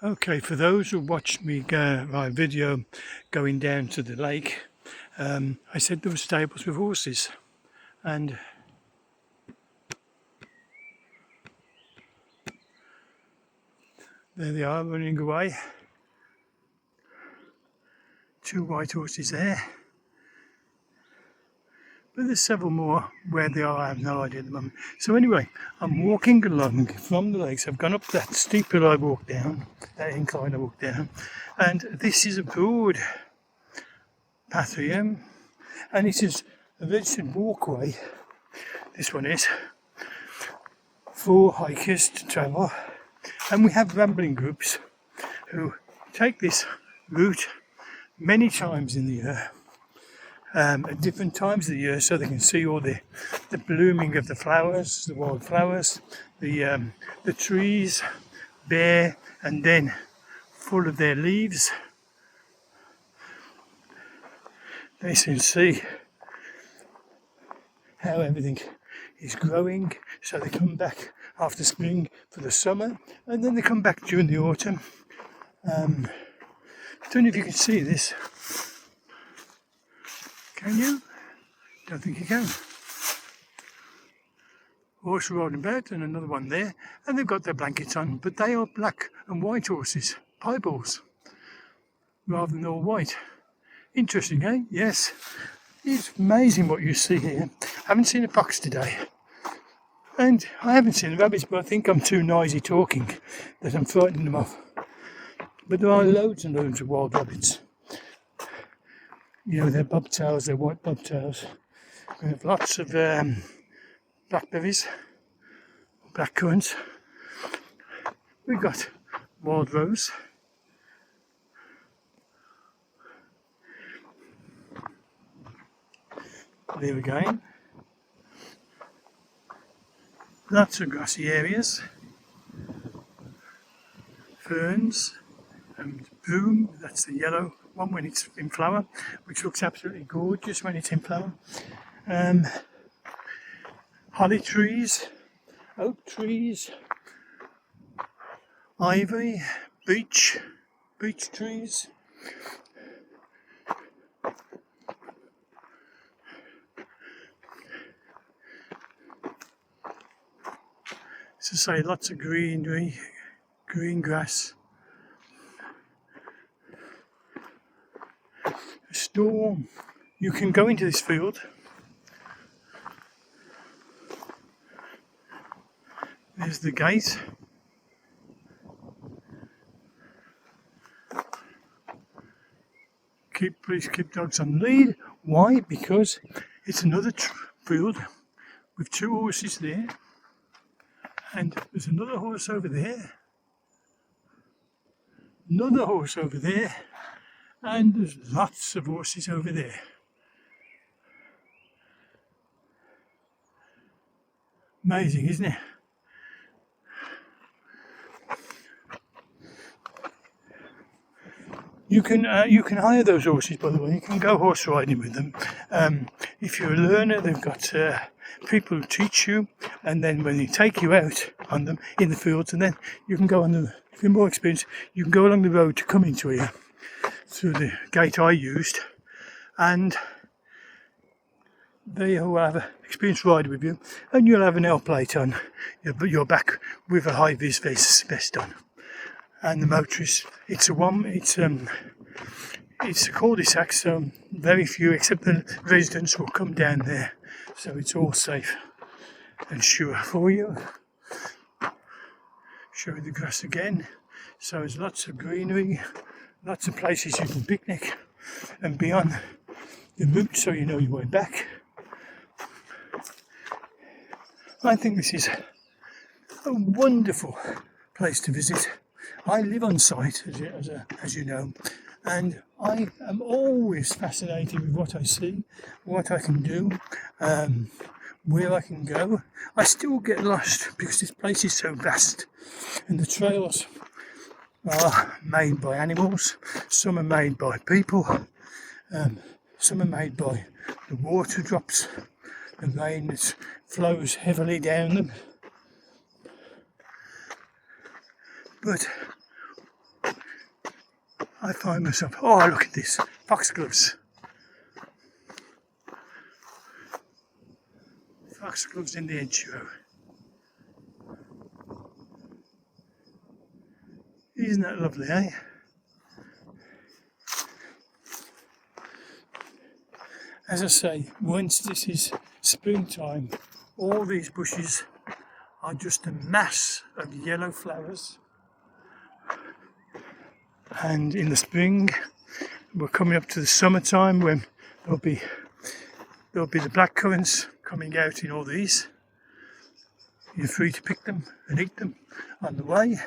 Okay, for those who watched me my video going down to the lake, I said there were stables with horses, and there they are running away. Two white horses there, but there's several more. Where they are, I have no idea at the moment. So anyway, I'm walking along from the lakes. I've gone up that steep hill I walked down, that incline I walked down, and this is a broad path here, and it is a registered walkway. This one is for hikers to travel, and we have rambling groups who take this route many times in the year, at different times of the year, so they can see all the blooming of the flowers, the wild flowers, the trees bare and then full of their leaves. They can see how everything is growing, so they come back after spring for the summer, and then they come back during the autumn. I don't know if you can see this. Can you? Don't think you can. Horse rolling about and another one there, and they've got their blankets on, but they are black and white horses, piebalds, rather than all white. Interesting, eh? Yes. It's amazing what you see here. I haven't seen a fox today. And I haven't seen the rabbits, but I think I'm too noisy talking that I'm frightening them off. But there are loads and loads of wild rabbits. You know, they're bobtails, they're white bobtails. We have lots of blackberries, blackcurrants. We've got wild rose. There again. Lots of grassy areas. Ferns and broom, that's the yellow one when it's in flower, which looks absolutely gorgeous when it's in flower. Holly trees, oak trees, ivy, beech trees. As I say, lots of greenery, green grass. A storm. You can go into this field. There's the gate. Please keep dogs on the lead. Why? Because it's another field with two horses there. And there's another horse over there, another horse over there, and there's lots of horses over there. Amazing, isn't it? You can hire those horses, by the way. You can go horse riding with them. If you're a learner, they've got people who teach you, and then when they take you out on them in the fields, and then you can go on the. If you're more experienced, you can go along the road to come into here through the gate I used, and they will have an experienced rider with you, and you'll have an L plate on your back with a high vis vest on. And the motorist, it's a cul-de-sac, so very few except the residents will come down there, so it's all safe and sure for you. Show you the grass again. So there's lots of greenery, lots of places you can picnic and be on the route so you know your way back. I think this is a wonderful place to visit. I live on site, as you know, and I am always fascinated with what I see, what I can do, where I can go. I still get lost because this place is so vast, and the trails are made by animals, some are made by people, some are made by the water drops, the rain that flows heavily down them. But I find myself, oh look at this, foxgloves. Foxgloves in the hedgerow. Isn't that lovely, eh? As I say, once this is springtime, all these bushes are just a mass of yellow flowers. And in the spring, we're coming up to the summertime when there'll be the blackcurrants coming out in all these. You're free to pick them and eat them on the way.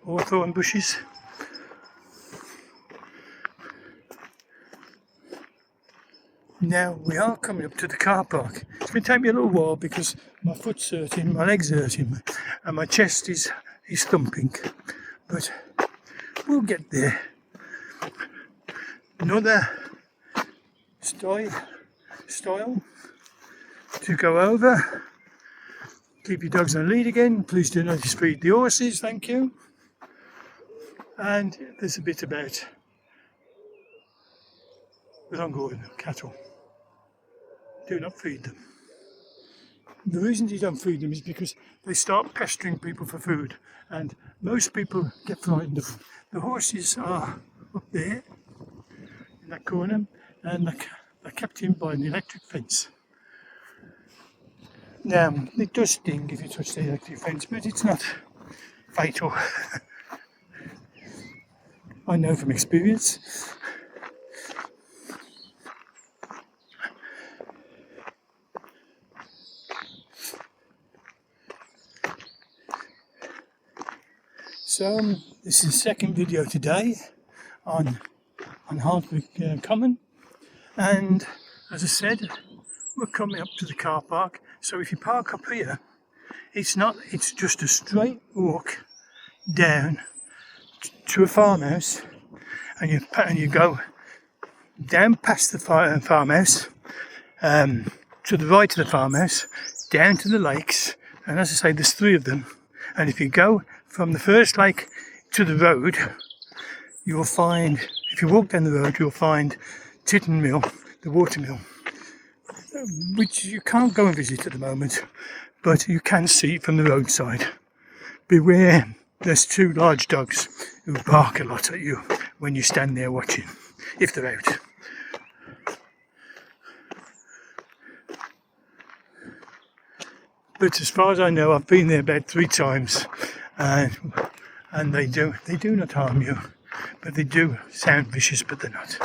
Hawthorn bushes. Now we are coming up to the car park. It's going to take me a little while because my foot's hurting, my leg's hurting, and my chest is thumping. But we'll get there. Another style to go over. Keep your dogs on a lead again. Please do not feed the horses, thank you. And there's a bit about the Longhorn cattle. Do not feed them. The reason you don't feed them is because they start pestering people for food, and most people get frightened of them. The horses are up there in that corner, and they're kept in by an electric fence. Now, it does sting if you touch the electric fence, but it's not fatal. I know from experience. So this is the second video today on Hardwick Common, and as I said, we're coming up to the car park. So if you park up here, it's just a straight walk down to a farmhouse, and you go down past the farmhouse, to the right of the farmhouse, down to the lakes, and as I say, there's 3 of them. And if you go from the first lake to the road, you'll find, if you walk down the road, you'll find Titten Mill, the water mill, which you can't go and visit at the moment, but you can see from the roadside. Beware, there's 2 large dogs who bark a lot at you when you stand there watching, if they're out. But as far as I know, I've been there about 3 times, and they do not harm you, but they do sound vicious, but they're not.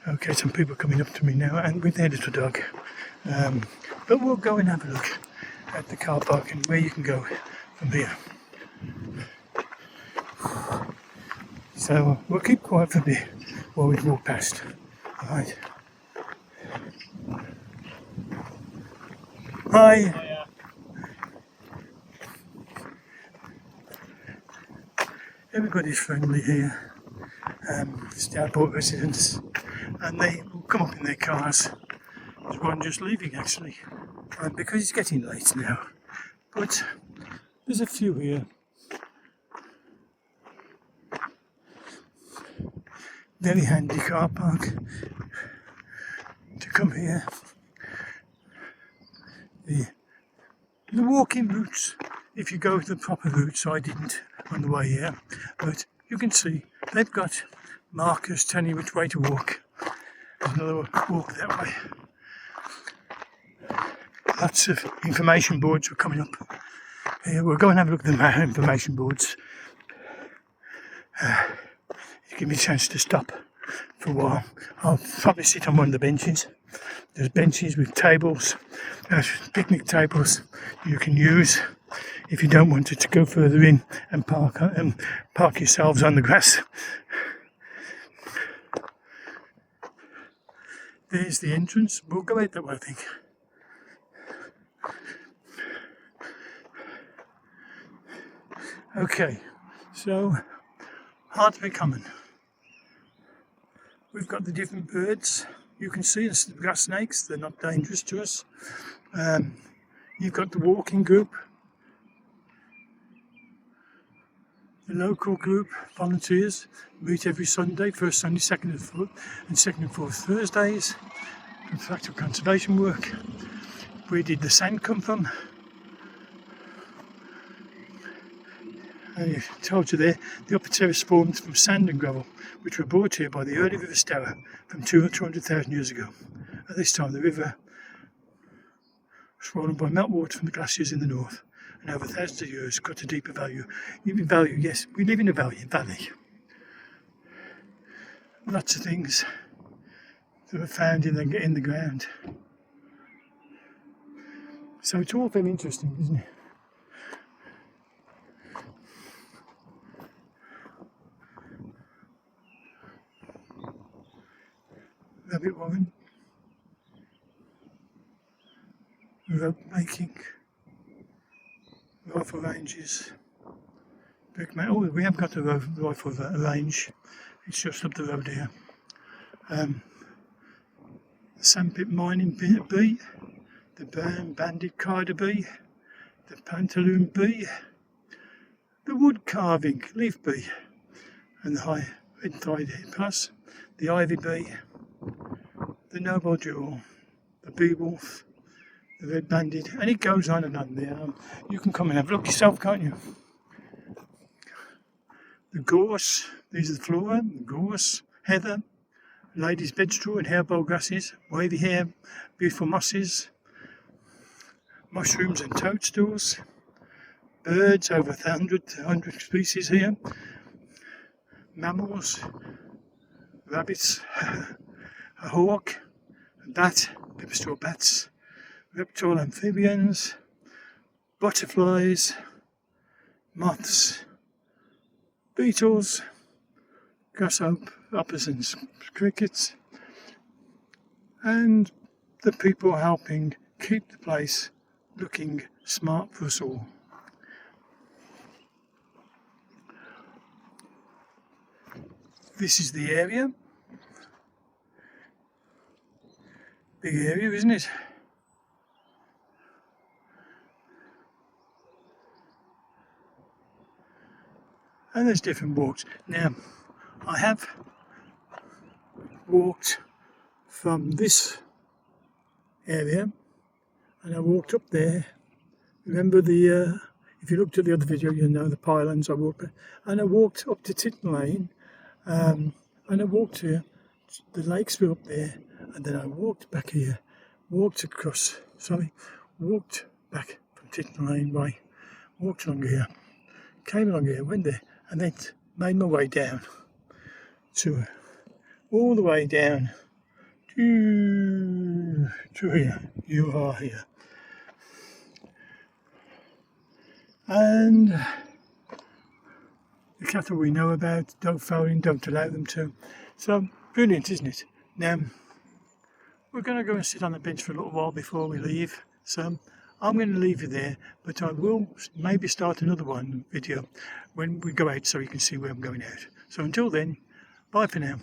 Okay, some people coming up to me now, and with their little dog. But we'll go and have a look at the car park and where you can go from here. So we'll keep quiet for a bit while we walk past. All right. Hi. Everybody's friendly here. Stourport residents, and they will come up in their cars. There's one just leaving actually, because it's getting late now. But there's a few here. Very handy car park to come here. The walking routes, if you go the proper routes, I didn't on the way here, but you can see they've got markers telling you which way to walk. There's another walk that way. Lots of information boards are coming up here. We'll go and have a look at the information boards. Give me a chance to stop for a while. I'll probably sit on one of the benches. There's benches with tables, picnic tables you can use if you don't want to go further in and park yourselves on the grass. There's the entrance. We'll go out that way, I think. Okay, so Hardwick Common. We've got the different birds. You can see the grass snakes, they're not dangerous to us. You've got the walking group. The local group volunteers meet every Sunday, first Sunday, second and fourth Thursdays, for active conservation work. Where did the sand come from? And I told you there, the upper terrace formed from sand and gravel, which were brought here by the early river Stour from 200,000 years ago. At this time, the river was swollen by meltwater from the glaciers in the north, and over thousands of years got to deeper value. Even value, yes, we live in a valley. Lots of things that were found in the ground. So it's all very interesting, isn't it? Rabbit warren, rope making, rifle ranges, oh, we have got a rifle range. It's just up the road here. The sandpit mining bee, the brown banded carder bee, the pantaloon bee, the wood carving leaf bee, and the high red-thighed hippopotamus, the ivy bee, the noble jewel, the bee wolf, the red banded, and it goes on and on there. You can come and have a look yourself, can't you? The gorse, these are the flora, the gorse, heather, ladies' bedstraw and hairbowl grasses, wavy hair, beautiful mosses, mushrooms and toadstools, birds, over 100 species here, mammals, rabbits, a hawk, a bat, pipistrelle bats, reptile amphibians, butterflies, moths, beetles, grasshoppers and crickets, and the people helping keep the place looking smart for us all. This is the area. Big area, isn't it? And there's different walks. Now, I have walked from this area and I walked up there. Remember if you looked at the other video, you'll know the pylons I walked there. And I walked up to Titton Lane and I walked here. The lakes were up there, and then I walked back here, walked back from Titton Lane way, walked along here, came along here, went there, and then made my way down to all the way down to here. You are here. And the cattle we know about, dog fouling, don't allow them to. So, brilliant, isn't it? Now, we're going to go and sit on the bench for a little while before we leave. So, I'm going to leave you there, but I will maybe start another video when we go out so you can see where I'm going out. So until then, bye for now.